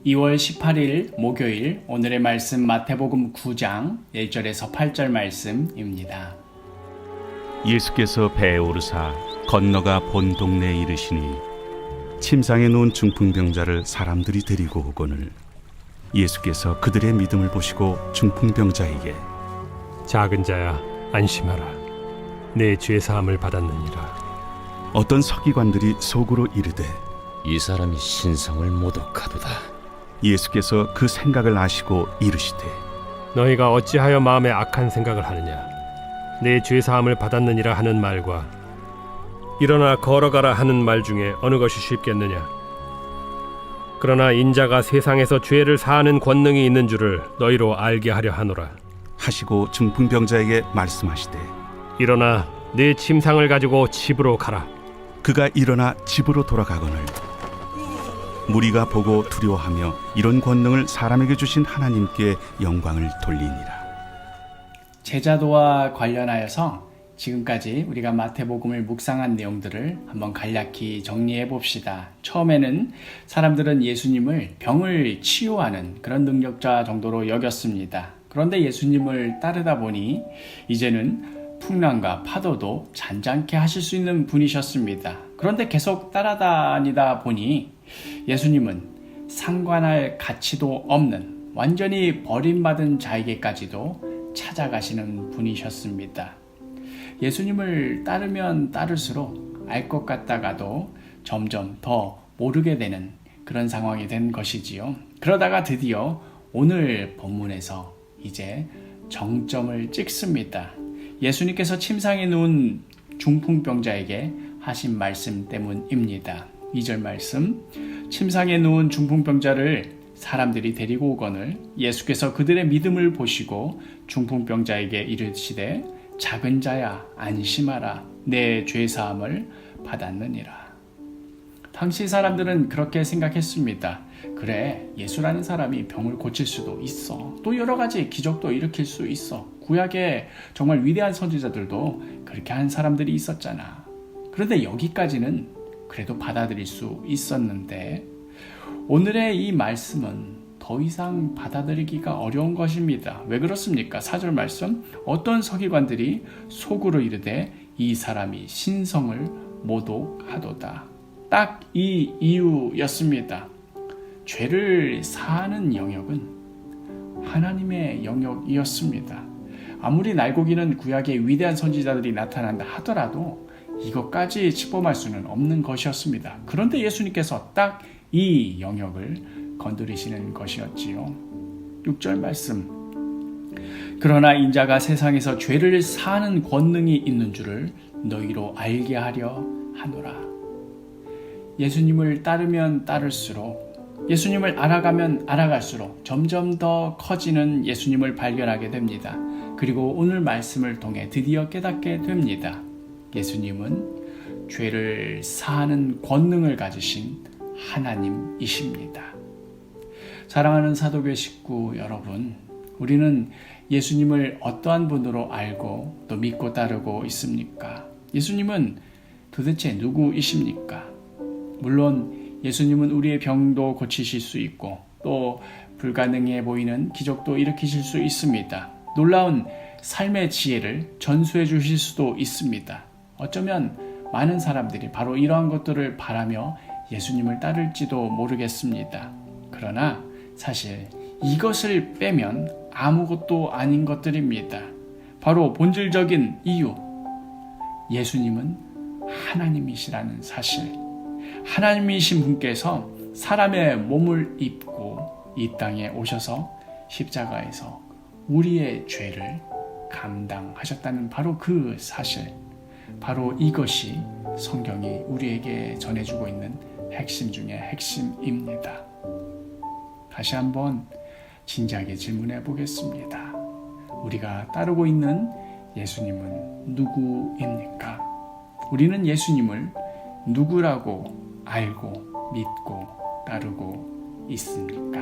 2월 18일 목요일 오늘의 말씀 마태복음 9장 1절에서 8절 말씀입니다. 예수께서 배에 오르사 건너가 본 동네에 이르시니 침상에 누운 중풍병자를 사람들이 데리고 오거늘 예수께서 그들의 믿음을 보시고 중풍병자에게 작은 자야 안심하라 내 죄 사함을 받았느니라. 어떤 서기관들이 속으로 이르되 이 사람이 신성을 모독하도다. 예수께서 그 생각을 아시고 이르시되 너희가 어찌하여 마음에 악한 생각을 하느냐. 내 죄 사함을 받았느니라 하는 말과 일어나 걸어가라 하는 말 중에 어느 것이 쉽겠느냐. 그러나 인자가 세상에서 죄를 사하는 권능이 있는 줄을 너희로 알게 하려 하노라. 하시고 중풍병자에게 말씀하시되 일어나 내 침상을 가지고 집으로 가라. 그가 일어나 집으로 돌아가거늘 무리가 보고 두려워하며 이런 권능을 사람에게 주신 하나님께 영광을 돌리니라. 제자도와 관련하여서 지금까지 우리가 마태복음을 묵상한 내용들을 한번 간략히 정리해 봅시다. 처음에는 사람들은 예수님을 병을 치유하는 그런 능력자 정도로 여겼습니다. 그런데 예수님을 따르다 보니 이제는 풍랑과 파도도 잔잔케 하실 수 있는 분이셨습니다. 그런데 계속 따라다니다 보니 예수님은 상관할 가치도 없는 완전히 버림받은 자에게까지도 찾아가시는 분이셨습니다. 예수님을 따르면 따를수록 알 것 같다가도 점점 더 모르게 되는 그런 상황이 된 것이지요. 그러다가 드디어 오늘 본문에서 이제 정점을 찍습니다. 예수님께서 침상에 누운 중풍병자에게 하신 말씀 때문입니다. 2절 말씀, 침상에 누운 중풍병자를 사람들이 데리고 오거늘 예수께서 그들의 믿음을 보시고 중풍병자에게 이르시되 작은 자야 안심하라 내 죄사함을 받았느니라. 당시 사람들은 그렇게 생각했습니다. 그래, 예수라는 사람이 병을 고칠 수도 있어. 또 여러 가지 기적도 일으킬 수 있어. 구약에 정말 위대한 선지자들도 그렇게 한 사람들이 있었잖아. 그런데 여기까지는 그래도 받아들일 수 있었는데 오늘의 이 말씀은 더 이상 받아들이기가 어려운 것입니다. 왜 그렇습니까? 4절 말씀, 어떤 서기관들이 속으로 이르되 이 사람이 신성을 모독하도다. 딱 이 이유였습니다. 죄를 사하는 영역은 하나님의 영역이었습니다. 아무리 날고기는 구약의 위대한 선지자들이 나타난다 하더라도 이것까지 짚어말 수는 없는 것이었습니다. 그런데 예수님께서 딱 이 영역을 건드리시는 것이었지요. 6절 말씀, 그러나 인자가 세상에서 죄를 사하는 권능이 있는 줄을 너희로 알게 하려 하노라. 예수님을 따르면 따를수록, 예수님을 알아가면 알아갈수록 점점 더 커지는 예수님을 발견하게 됩니다. 그리고 오늘 말씀을 통해 드디어 깨닫게 됩니다. 예수님은 죄를 사하는 권능을 가지신 하나님이십니다. 사랑하는 사도교회 식구 여러분, 우리는 예수님을 어떠한 분으로 알고 또 믿고 따르고 있습니까? 예수님은 도대체 누구이십니까? 물론 예수님은 우리의 병도 고치실 수 있고 또 불가능해 보이는 기적도 일으키실 수 있습니다. 놀라운 삶의 지혜를 전수해 주실 수도 있습니다. 어쩌면 많은 사람들이 바로 이러한 것들을 바라며 예수님을 따를지도 모르겠습니다. 그러나 사실 이것을 빼면 아무것도 아닌 것들입니다. 바로 본질적인 이유, 예수님은 하나님이시라는 사실. 하나님이신 분께서 사람의 몸을 입고 이 땅에 오셔서 십자가에서 우리의 죄를 감당하셨다는 바로 그 사실, 바로 이것이 성경이 우리에게 전해주고 있는 핵심 중에 핵심입니다. 다시 한번 진지하게 질문해 보겠습니다. 우리가 따르고 있는 예수님은 누구입니까? 우리는 예수님을 누구라고 알고 믿고 따르고 있습니까?